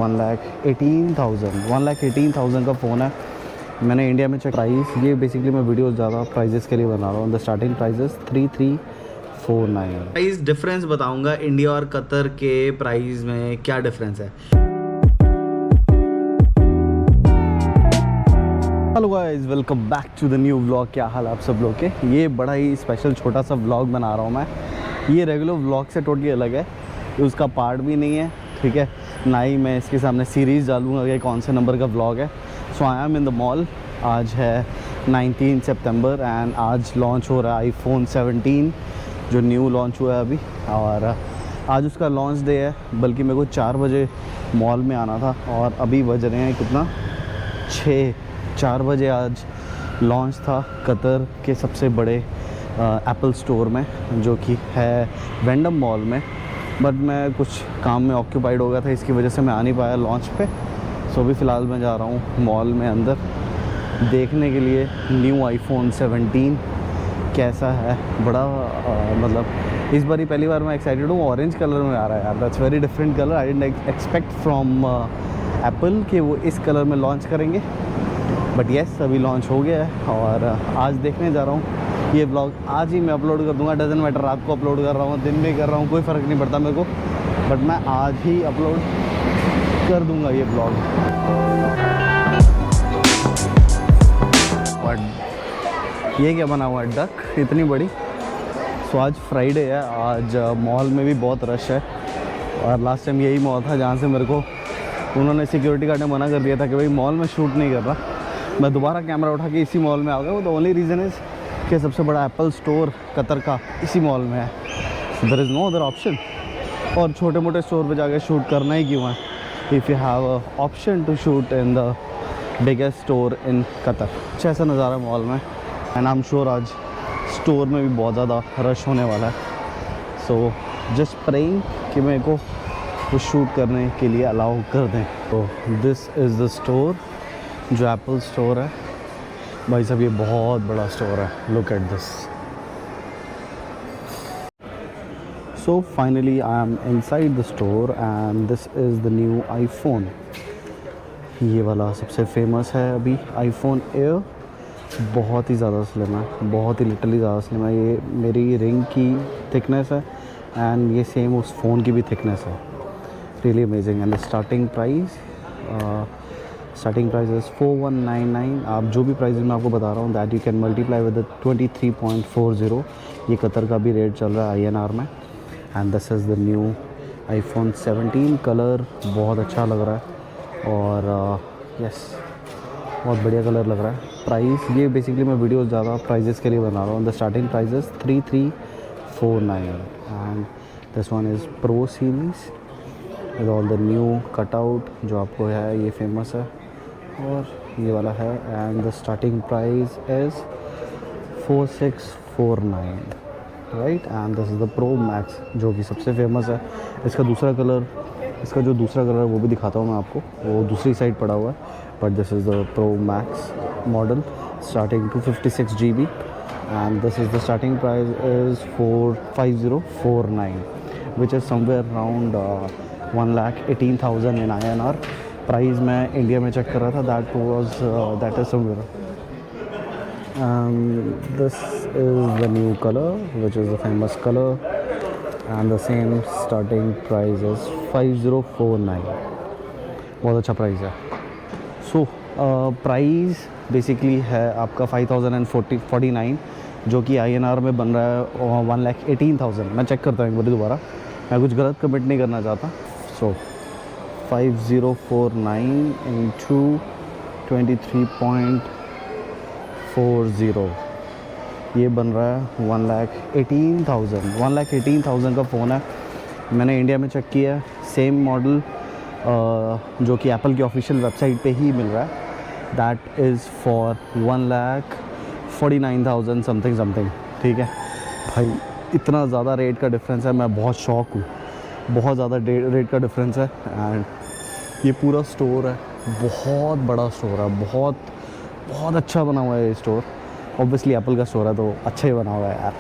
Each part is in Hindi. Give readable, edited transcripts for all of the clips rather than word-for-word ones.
1,18,000 का फ़ोन है। मैंने इंडिया में चेक प्राइस, ये बेसिकली मैं वीडियो ज़्यादा प्राइजेस के लिए बना रहा हूँ। The starting prices 3349। Price difference बताऊँगा इंडिया और कतर के प्राइस में क्या डिफरेंस है। Hello guys, welcome back to the new vlog. क्या हाल आप सब लोग के। ये बड़ा ही स्पेशल छोटा सा व्लॉग बना रहा हूँ मैं। ये रेगुलर व्लॉग से टोटली अलग है, उसका पार्ट भी नहीं है, ठीक है ना ही मैं इसके सामने सीरीज़ डालूँगा कि कौन से नंबर का व्लॉग है। So I am in the mall. आज है 19 सितंबर एंड आज लॉन्च हो रहा है आईफोन 17 जो न्यू लॉन्च हुआ है अभी, और आज उसका लॉन्च डे है। बल्कि मेरे को 4 बजे मॉल में आना था और अभी बज रहे हैं कितना, 4 बजे आज लॉन्च था कतर के सबसे बड़े एप्पल स्टोर में, जो कि है वेंडम मॉल में। बट मैं कुछ काम में ऑक्यूपाइड हो गया था, इसकी वजह से मैं आ नहीं पाया लॉन्च पे। सो अभी फ़िलहाल मैं जा रहा हूँ मॉल में अंदर देखने के लिए न्यू आईफोन 17 कैसा है। बड़ा मतलब इस बार ही पहली बार मैं एक्साइटेड हूँ। ऑरेंज कलर में आ रहा है यार, that's very different colour. I didn't expect from Apple कि वो इस कलर में लॉन्च करेंगे, बट येस अभी लॉन्च हो गया है और आज देखने जा रहा हूँ। ये ब्लॉग आज ही मैं अपलोड कर दूंगा, डजन मैटर रात को अपलोड कर रहा हूँ, दिन में कर रहा हूँ, कोई फ़र्क नहीं पड़ता मेरे को, बट मैं आज ही अपलोड कर दूंगा ये ब्लॉग। और ये क्या बना हुआ है, डक इतनी बड़ी। सो आज फ्राइडे है, आज मॉल में भी बहुत रश है और लास्ट टाइम यही मॉल था जहाँ से मेरे को उन्होंने सिक्योरिटी गार्ड ने मना कर दिया था कि भाई मॉल में शूट नहीं कर रहा। मैं दोबारा कैमरा उठा के इसी मॉल में आ गया। वो द ओनली रीज़न इज़ कि सबसे बड़ा एप्पल स्टोर कतर का इसी मॉल में है। There is no other option. और छोटे मोटे स्टोर पे जाके शूट करना ही क्यों है, if you have a option to shoot in the biggest store in Qatar. अच्छा ऐसा नज़ारा है मॉल में एंड आई एम श्योर आज स्टोर में भी बहुत ज़्यादा रश होने वाला है। सो जस्ट प्रेइंग कि मेरे को वो शूट करने के लिए अलाउ कर दें। तो दिस इज़ द स्टोर जो एप्पल स्टोर है। भाई साहब ये बहुत बड़ा स्टोर है, look at this. So finally I am inside the store and this is the new iPhone. ये वाला सबसे फेमस है अभी, आईफोन एयर। बहुत ही ज़्यादा स्लिम है, बहुत ही लिटरली ज़्यादा स्लिम है। ये मेरी रिंग की थिकनेस है एंड ये सेम उस फ़ोन की भी थिकनेस है। Really amazing. And starting price is 4199। आप जो भी प्राइस मैं आपको बता रहा हूँ that you can multiply with 23.40। ये कतर का भी रेट चल रहा है INR में। And this is the new iPhone 17। Colour बहुत अच्छा लग रहा है और यस बहुत बढ़िया कलर लग रहा है। प्राइस ये बेसिकली मैं वीडियो ज़्यादा प्राइजेस के लिए बना रहा हूँ। The starting prices 3349 and this one is pro series with all the new cutout जो आपको है, ये फेमस है। और ये वाला है and the starting price is 4649 right. And this is the pro max जो कि सबसे फेमस है। इसका जो दूसरा कलर है वो भी दिखाता हूँ मैं आपको, वो दूसरी साइड पड़ा हुआ है। But this is the pro max model starting two 56 GB and this is the starting price is 5049 which is somewhere around 1,18,000 in INR। Price मैं इंडिया में चेक कर रहा था, that is somewhere. This is the new colour which is the famous colour and the same starting price is 5049। बहुत अच्छा प्राइस है। सो प्राइस बेसिकली है आपका 5049 जो कि INR में बन रहा है 1,18,000। मैं चेक करता हूँ एक बार दोबारा, मैं कुछ गलत कमेंट नहीं करना चाहता। सो 5049 इंटू 23.40 ये बन रहा है 1,18,000 का फ़ोन है। मैंने इंडिया में चेक किया है, सेम मॉडल जो कि एप्पल की ऑफिशियल वेबसाइट पे ही मिल रहा है, दैट इज़ फॉर 1,49,000 समथिंग। ठीक है भाई, इतना ज़्यादा रेट का डिफरेंस है, मैं बहुत शॉक हूँ। बहुत ज़्यादा रेट का डिफरेंस है एंड ये पूरा स्टोर है, बहुत बड़ा स्टोर है, बहुत अच्छा बना हुआ है ये स्टोर। ऑब्वियसली एप्पल का स्टोर है तो अच्छा ही बना हुआ है यार।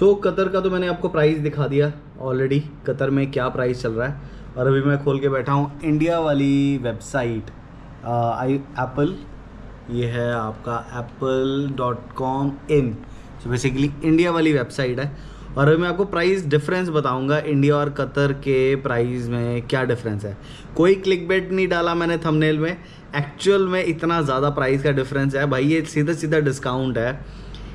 सो कतर का तो मैंने आपको प्राइस दिखा दिया ऑलरेडी, कतर में क्या प्राइस चल रहा है। और अभी मैं खोल के बैठा हूँ इंडिया वाली वेबसाइट एप्पल, ये है आपका apple.com in। So basically India वाली वेबसाइट है। और अभी मैं आपको प्राइस डिफरेंस बताऊंगा इंडिया और कतर के प्राइस में क्या डिफरेंस है। कोई क्लिकबेट नहीं डाला मैंने थंबनेल में, एक्चुअल में इतना ज़्यादा प्राइस का डिफरेंस है भाई। ये सीधा सीधा डिस्काउंट है,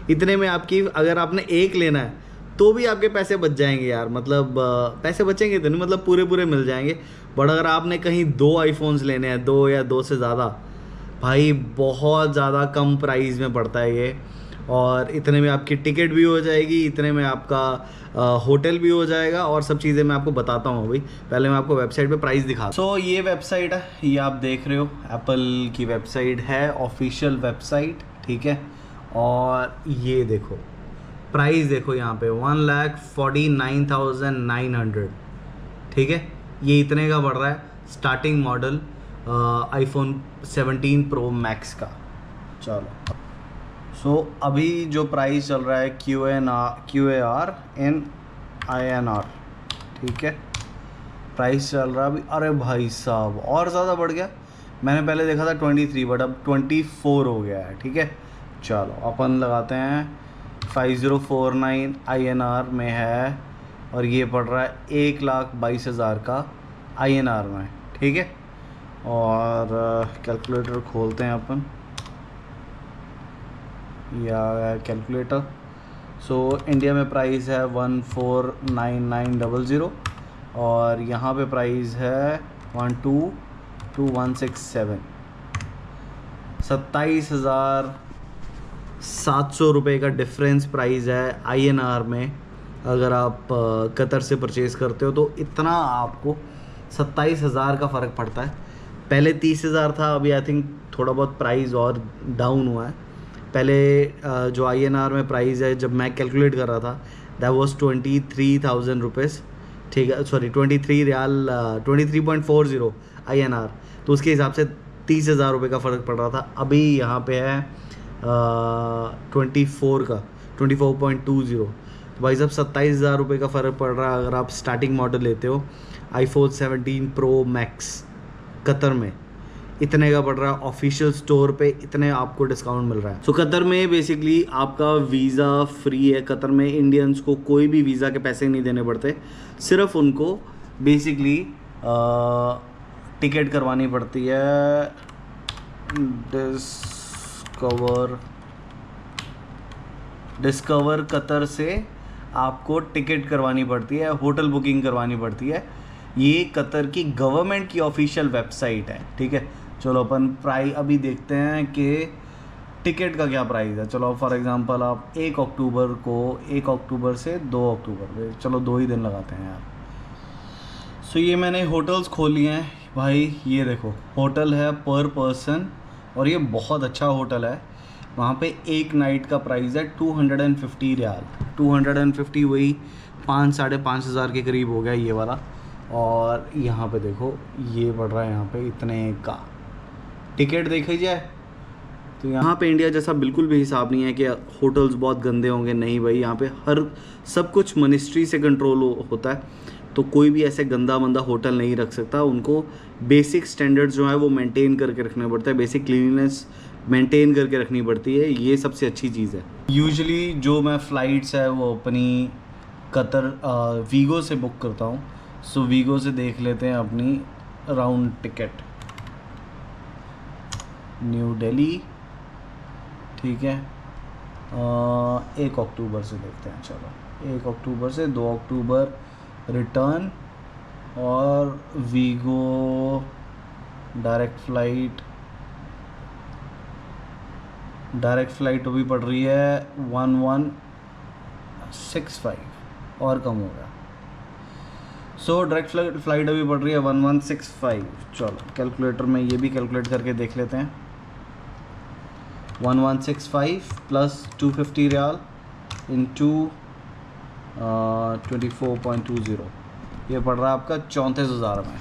इतने में आपकी अगर आपने एक लेना है तो भी आपके पैसे बच जाएंगे यार। मतलब पैसे बचेंगे तो नहीं, मतलब पूरे पूरे मिल जाएंगे। बट अगर आपने कहीं 2 आईफोन्स लेने हैं, 2 या 2 से ज़्यादा, भाई बहुत ज़्यादा कम प्राइस में पड़ता है ये। और इतने में आपकी टिकट भी हो जाएगी, इतने में आपका होटल भी हो जाएगा, और सब चीज़ें मैं आपको बताता हूँ अभी। पहले मैं आपको वेबसाइट पे प्राइस दिखा। सो ये वेबसाइट है, ये आप देख रहे हो एप्पल की वेबसाइट है, ऑफिशियल वेबसाइट, ठीक है। और ये देखो प्राइस, देखो यहाँ पे 1,49,900, ठीक है। ये इतने का पड़ रहा है starting model iPhone 17 pro max का। चलो सो अभी जो प्राइस चल रहा है QAR in INR, ठीक है। प्राइस चल रहा है अभी, अरे भाई साहब और ज़्यादा बढ़ गया। मैंने पहले देखा था 23 बट अब 24 हो गया है, ठीक है। चलो अपन लगाते हैं 5049 INR में है, और ये पड़ रहा है 1,22,000 का INR में, ठीक है। और कैलकुलेटर खोलते हैं अपन, या कैलकुलेटर। सो इंडिया में प्राइस है 149900, और यहाँ पे प्राइस है 122167, 27,700 रुपये का डिफरेंस प्राइस है INR में। अगर आप कतर से परचेज़ करते हो तो इतना आपको 27,000 का फ़र्क पड़ता है। पहले 30,000 था, अभी आई थिंक थोड़ा बहुत प्राइस और डाउन हुआ है। पहले जो INR में प्राइस है जब मैं कैलकुलेट कर रहा था, दैट वाज 23,000 रुपीज़, ठीक है। सॉरी 23 रियाल, 23.40 INR, तो उसके हिसाब से 30,000 रुपये का फ़र्क पड़ रहा था। अभी यहाँ पे है 24 का 24.20, तो भाई साहब 27,000 रुपये का फ़र्क पड़ रहा है अगर आप स्टार्टिंग मॉडल लेते हो आईफोन 17 प्रो मैक्स कतर में। इतने का पड़ रहा है ऑफिशियल स्टोर पे, इतने आपको डिस्काउंट मिल रहा है। सो कतर में बेसिकली आपका वीज़ा फ्री है। कतर में इंडियंस को कोई भी वीज़ा के पैसे नहीं देने पड़ते, सिर्फ उनको बेसिकली टिकट करवानी पड़ती है। डिस्कवर कतर से आपको टिकट करवानी पड़ती है, होटल बुकिंग करवानी पड़ती है। ये कतर की गवर्नमेंट की ऑफिशियल वेबसाइट है, ठीक है। चलो अपन प्राइस अभी देखते हैं कि टिकट का क्या प्राइस है। चलो फॉर एग्जांपल आप 1 अक्टूबर से 2 अक्टूबर, चलो 2 ही दिन लगाते हैं यार। सो ये मैंने होटल्स खोल लिए हैं भाई। ये देखो होटल है पर पर्सन, और ये बहुत अच्छा होटल है। वहाँ पे एक नाइट का प्राइस है 250 रियाल, 250 वही 5-5.5 हज़ार के करीब हो गया ये वाला। और यहाँ पे देखो ये पड़ रहा है यहाँ पे इतने का। टिकट देखी जाए तो यहाँ पे इंडिया जैसा बिल्कुल भी हिसाब नहीं है कि होटल्स बहुत गंदे होंगे, नहीं भाई। यहाँ पे हर सब कुछ मिनिस्ट्री से कंट्रोल होता है, तो कोई भी ऐसे गंदा मंदा होटल नहीं रख सकता। उनको बेसिक स्टैंडर्ड्स जो है वो मेंटेन करके रखने पड़ता है, बेसिक क्लीननेस मेंटेन करके रखनी पड़ती है। ये सबसे अच्छी चीज़ है। यूजुअली जो मैं फ़्लाइट्स है वो अपनी कतर वीगो से बुक करता हूँ। सो वीगो से देख लेते हैं अपनी राउंड टिकट, न्यू दिल्ली, ठीक है। 1 अक्टूबर से देखते हैं। चलो 1 अक्टूबर से 2 अक्टूबर रिटर्न, और वीगो डायरेक्ट फ़्लाइट अभी पड़ रही है 1165, और कम हो गया। सो डायरेक्ट फ़्लाइट अभी पड़ रही है 1165। चलो कैलकुलेटर में ये भी कैलकुलेट करके देख लेते हैं। 1165 प्लस 250 रियाल इंटू 24.20, ये पड़ रहा है आपका 34,000 में।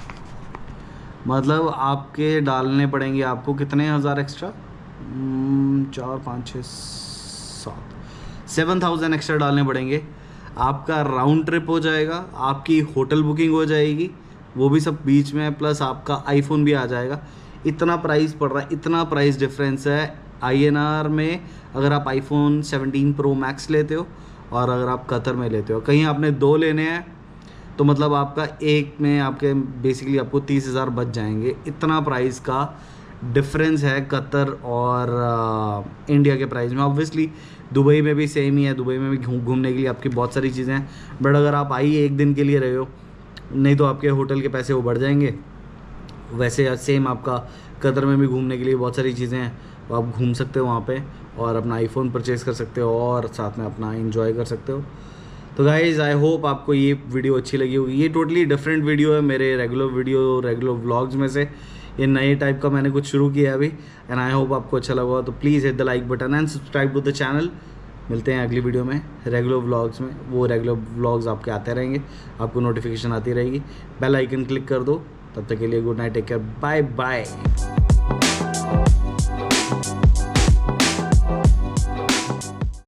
मतलब आपके डालने पड़ेंगे आपको कितने हज़ार एक्स्ट्रा, 4, 5, 6, 7, 7,000 एक्स्ट्रा डालने पड़ेंगे आपका राउंड ट्रिप हो जाएगा, आपकी होटल बुकिंग हो जाएगी, वो भी सब बीच में है, प्लस आपका आईफोन भी आ जाएगा। इतना प्राइस पड़ रहा है, इतना प्राइस डिफरेंस है INR में। अगर आप आईफोन 17 प्रो मैक्स लेते हो और अगर आप कतर में लेते हो, कहीं आपने 2 लेने हैं तो मतलब आपका एक में आपके बेसिकली आपको 30,000 बच जाएंगे। इतना प्राइस का डिफरेंस है कतर और इंडिया के प्राइस में। ऑब्वियसली दुबई में भी सेम ही है, दुबई में भी घूमने के लिए आपकी बहुत सारी चीज़ें हैं, बट अगर आप आई एक दिन के लिए रहे हो, नहीं तो आपके होटल के पैसे वो बढ़ जाएंगे। वैसे सेम आपका कतर में भी घूमने के लिए बहुत सारी चीज़ें हैं, तो आप घूम सकते हो वहाँ पे और अपना आईफोन परचेज़ कर सकते हो और साथ में अपना एंजॉय कर सकते हो। तो गाइज़ आई होप आपको ये वीडियो अच्छी लगी होगी। ये टोटली डिफरेंट वीडियो है मेरे रेगुलर व्लॉग्स में से। ये नए टाइप का मैंने कुछ शुरू किया है अभी, एंड आई होप आपको अच्छा लगा। तो please hit the like button and subscribe to the channel. मिलते हैं अगली वीडियो में रेगुलर व्लॉग्स में। वो रेगुलर व्लॉग्स आपके आते रहेंगे, आपको नोटिफिकेशन आती रहेगी। बेल आइकन क्लिक कर दो। तब तक के लिए good night, take care, bye bye.